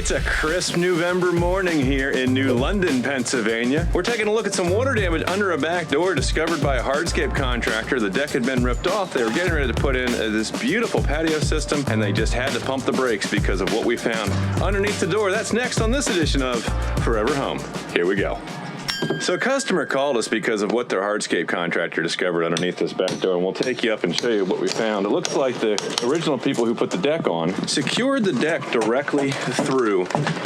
It's a crisp November morning here in New London, Pennsylvania. We're taking a look at some water damage under a back door discovered by a hardscape contractor. The deck had been ripped off. They were getting ready to put in this beautiful patio system, and they just had to pump the brakes because of what we found underneath the door. That's next on this edition of Forever Home. Here we go. So a customer called us because of what their hardscape contractor discovered underneath this back door, and we'll take you up and show you what we found. It looks like the original people who put the deck on secured the deck directly through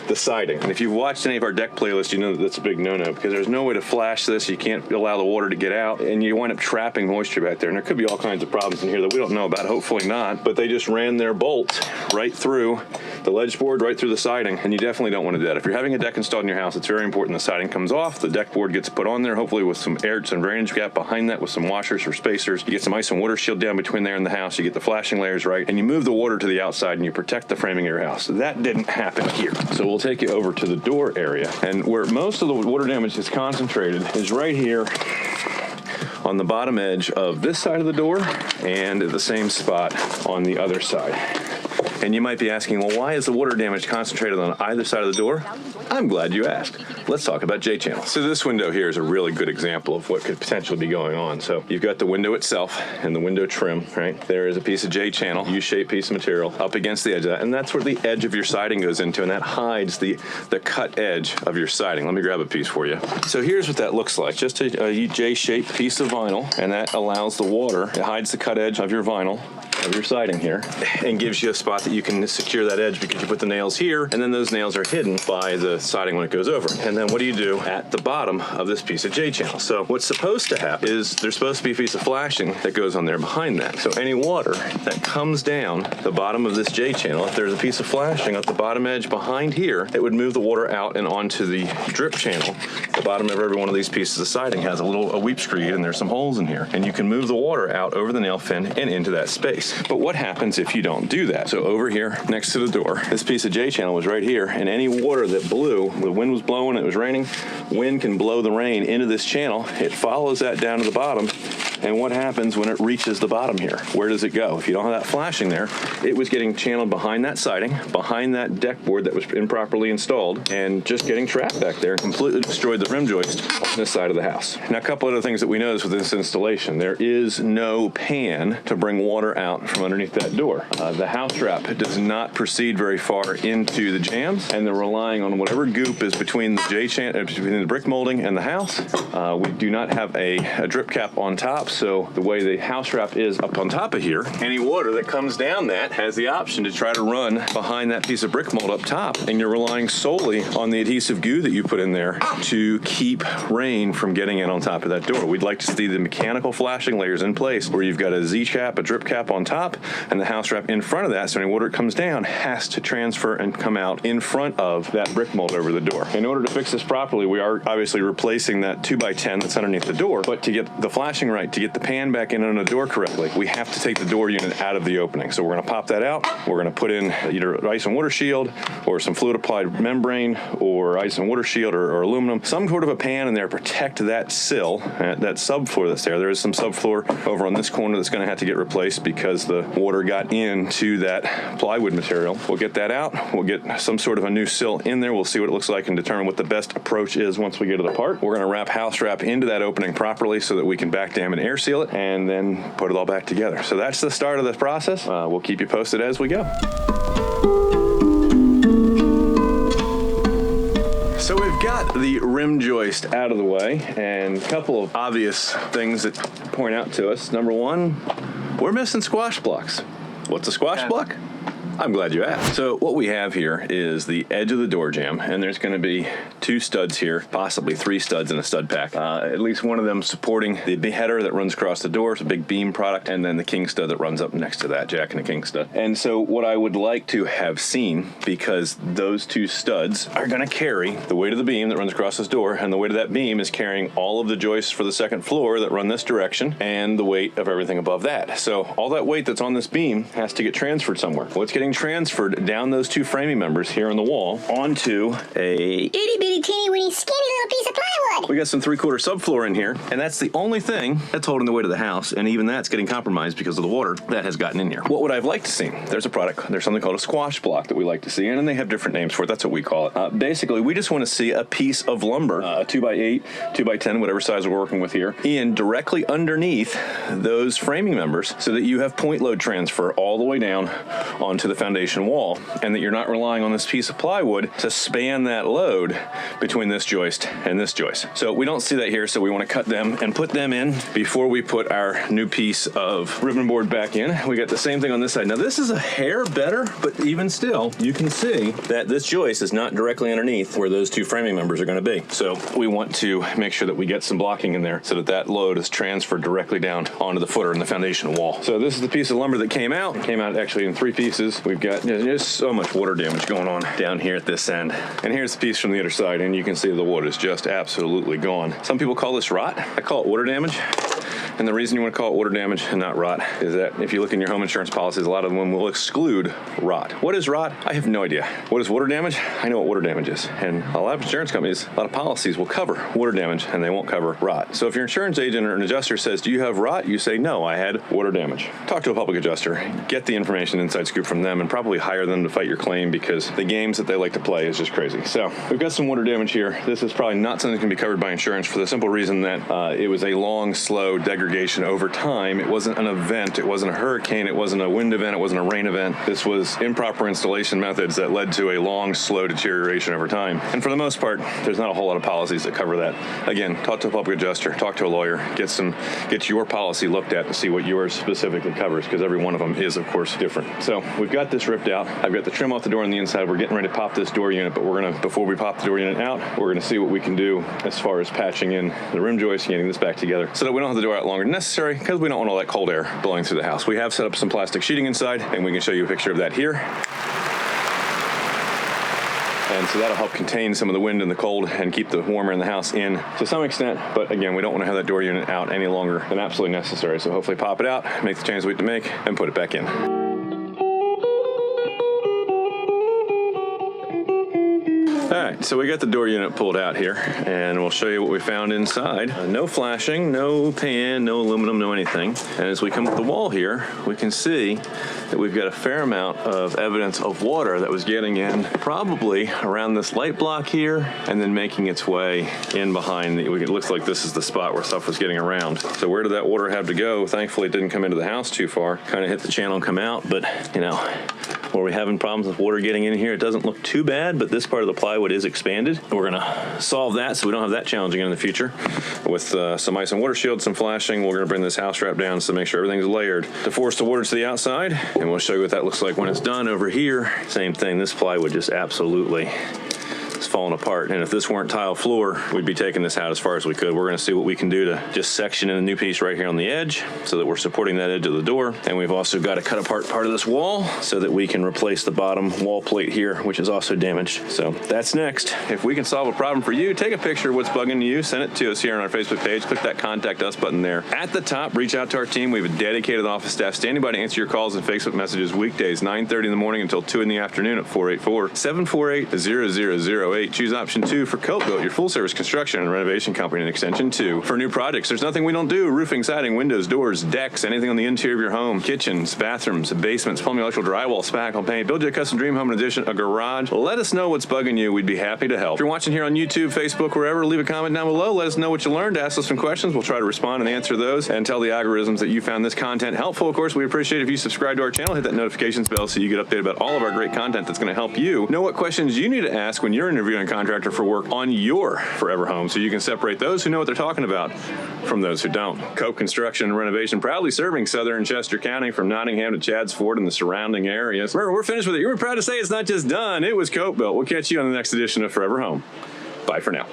the siding. And if you've watched any of our deck playlists, you know that that's a big no-no because there's no way to flash this. You can't allow the water to get out, and you wind up trapping moisture back there. And there could be all kinds of problems in here that we don't know about, hopefully not, but they just ran their bolts right through the ledge board, right through the siding, and you definitely don't want to do that. If you're having a deck installed in your house, it's very important the siding comes off, the deck board gets put on there, hopefully with some air, some drainage gap behind that with some washers or spacers. You get some ice and water shield down between there and the house, you get the flashing layers right, and you move the water to the outside and you protect the framing of your house. That didn't happen here. So we'll take you over to the door area, and where most of the water damage is concentrated is right here on the bottom edge of this side of the door and at the same spot on the other side. And you might be asking, well, why is the water damage concentrated on either side of the door? I'm glad you asked. Let's talk about J-channel. So this window here is a really good example of what could potentially be going on. So you've got the window itself and the window trim, right? There is a piece of J-channel, U-shaped piece of material up against the edge of that, and that's where the edge of your siding goes into, and that hides the cut edge of your siding. Let me grab a piece for you. So here's what that looks like. Just a J-shaped piece of vinyl, and that allows the water, it hides the cut edge of your vinyl, of your siding here, and gives you a spot that you can secure that edge because you put the nails here, and then those nails are hidden by the siding when it goes over. And then what do you do at the bottom of this piece of J-channel? So what's supposed to happen is there's supposed to be a piece of flashing that goes on there behind that. So any water that comes down the bottom of this J-channel, if there's a piece of flashing at the bottom edge behind here, it would move the water out and onto the drip channel. The bottom of every one of these pieces of siding has a weep screed, and there's some holes in here, and you can move the water out over the nail fin and into that space. But what happens if you don't do that? So over here next to the door, this piece of J-channel was right here, and any water that blew, the wind was blowing, it was raining, wind can blow the rain into this channel. It follows that down to the bottom, and what happens when it reaches the bottom here? Where does it go? If you don't have that flashing there, it was getting channeled behind that siding, behind that deck board that was improperly installed, and just getting trapped back there and completely destroyed the rim joist on this side of the house. Now, a couple other things that we noticed with this installation. There is no pan to bring water out from underneath that door. The house wrap does not proceed very far into the jambs, and they're relying on whatever goop is between the between the brick molding and the house. We do not have a drip cap on top, so the way the house wrap is up on top of here, any water that comes down that has the option to try to run behind that piece of brick mold up top, and you're relying solely on the adhesive goo that you put in there to keep rain from getting in on top of that door. We'd like to see the mechanical flashing layers in place where you've got a Z-cap, a drip cap on top, and the house wrap in front of that, so any water that comes down has to transfer and come out in front of that brick mold over the door. In order to fix this properly, we are obviously replacing that 2x10 that's underneath the door, but to get the flashing right, to get the pan back in on the door correctly, we have to take the door unit out of the opening. So we're going to pop that out. We're going to put in either ice and water shield or some fluid applied membrane or ice and water shield or aluminum, some sort of a pan in there, protect that sill, that subfloor that's there. There is some subfloor over on this corner that's going to have to get replaced because the water got into that plywood material. We'll get that out. We'll get some sort of a new sill in there. We'll see what it looks like and determine what the best approach is once we get to the part. We're going to wrap house wrap into that opening properly so that we can back dam and air seal it and then put it all back together. So that's the start of the process. We'll keep you posted as we go. So we've got the rim joist out of the way, and a couple of obvious things that point out to us. Number one, we're missing squash blocks. What's a squash block? I'm glad you asked. So what we have here is the edge of the door jamb, and there's going to be 2 studs here, possibly 3 studs in a stud pack. At least one of them supporting the header that runs across the door. It's a big beam product, and then the king stud that runs up next to that, jack and a king stud. And so what I would like to have seen, because those 2 studs are going to carry the weight of the beam that runs across this door, and the weight of that beam is carrying all of the joists for the second floor that run this direction, and the weight of everything above that. So all that weight that's on this beam has to get transferred somewhere. What's getting getting transferred down those two framing members here on the wall onto a itty bitty teeny weeny skinny little piece of plywood. We got some 3/4 subfloor in here, and that's the only thing that's holding the weight of the house, and even that's getting compromised because of the water that has gotten in here. What would I have liked to see? There's a product, there's something called a squash block that we like to see, and they have different names for it. That's what we call it. Basically, we just want to see a piece of lumber, 2x8, 2x10, whatever size we're working with here, in directly underneath those framing members so that you have point load transfer all the way down onto the foundation wall, and that you're not relying on this piece of plywood to span that load between this joist and this joist. So we don't see that here, so we want to cut them and put them in before we put our new piece of ribbon board back in. We got the same thing on this side. Now this is a hair better, but even still, you can see that this joist is not directly underneath where those two framing members are going to be. So we want to make sure that we get some blocking in there so that that load is transferred directly down onto the footer and the foundation wall. So this is the piece of lumber that came out. It came out actually in 3 pieces. We've got there's so much water damage going on down here at this end. And here's the piece from the other side, and you can see the wood is just absolutely gone. Some people call this rot. I call it water damage. And the reason you want to call it water damage and not rot is that if you look in your home insurance policies, a lot of them will exclude rot. What is rot? I have no idea. What is water damage? I know what water damage is. And a lot of insurance companies, a lot of policies will cover water damage and they won't cover rot. So if your insurance agent or an adjuster says, do you have rot? You say, no, I had water damage. Talk to a public adjuster, get the information inside scoop from them, and probably hire them to fight your claim because the games that they like to play is just crazy. So we've got some water damage here. This is probably not something that can be covered by insurance for the simple reason that it was a long, slow degradation over time. It wasn't an event. It wasn't a hurricane. It wasn't a wind event. It wasn't a rain event. This was improper installation methods that led to a long, slow deterioration over time. And for the most part, there's not a whole lot of policies that cover that. Again, talk to a public adjuster, talk to a lawyer, get your policy looked at to see what yours specifically covers, because every one of them is, of course, different. So we've got this ripped out. I've got the trim off the door on the inside. We're getting ready to pop this door unit, but before we pop the door unit out, we're gonna see what we can do as far as patching in the rim joist and getting this back together so that we don't have the door out longer than necessary, because we don't want all that cold air blowing through the house. We have set up some plastic sheeting inside, and we can show you a picture of that here. And so that'll help contain some of the wind and the cold and keep the warmer in the house in to some extent. But again, we don't want to have that door unit out any longer than absolutely necessary. So hopefully pop it out, make the changes we need to make, and put it back in. All right, so we got the door unit pulled out here, and we'll show you what we found inside. No flashing, no pan, no aluminum, no anything. And as we come up the wall here, we can see that we've got a fair amount of evidence of water that was getting in probably around this light block here and then making its way in behind. It looks like this is the spot where stuff was getting around. So where did that water have to go? Thankfully, it didn't come into the house too far. Kind of hit the channel and come out, but you know, where we're having problems with water getting in here, it doesn't look too bad, but this part of the plywood is expanded. We're gonna solve that so we don't have that challenge again in the future with some ice and water shield, some flashing. We're gonna bring this house wrap down to make sure everything's layered to force the water to the outside, and we'll show you what that looks like when it's done. Over here, same thing. This plywood just absolutely falling apart, and if this weren't tile floor, we'd be taking this out as far as we could. We're going to see what we can do to just section in a new piece right here on the edge so that we're supporting that edge of the door. And we've also got to cut apart part of this wall so that we can replace the bottom wall plate here, which is also damaged. So that's next. If we can solve a problem for you, take a picture of what's bugging you, send it to us here on our Facebook page, click that contact us button there. At the top, reach out to our team. We have a dedicated office staff standing by to answer your calls and Facebook messages weekdays 9:30 in the morning until 2 in the afternoon at 484-748-0008. Choose option 2 for Cope, your full service construction and renovation company, and extension 2 for new projects. There's nothing we don't do: roofing, siding, windows, doors, decks, anything on the interior of your home, kitchens, bathrooms, basements, plumbing, electrical, drywall, spackle, paint. Build you a custom dream home, an addition, a garage. Let us know what's bugging you. We'd be happy to help. If you're watching here on YouTube, Facebook, wherever, leave a comment down below. Let us know what you learned. Ask us some questions. We'll try to respond and answer those and tell the algorithms that you found this content helpful. Of course, we appreciate if you subscribe to our channel, hit that notifications bell so you get updated about all of our great content that's going to help you know what questions you need to ask when you're interviewing a contractor for work on your forever home, so you can separate those who know what they're talking about from those who don't. Cope Construction and Renovation, proudly serving southern Chester County from Nottingham to Chadds Ford and the surrounding areas. Remember, we're finished with it. You're proud to say it's not just done, it was Cope built. We'll catch you on the next edition of Forever Home. Bye for now.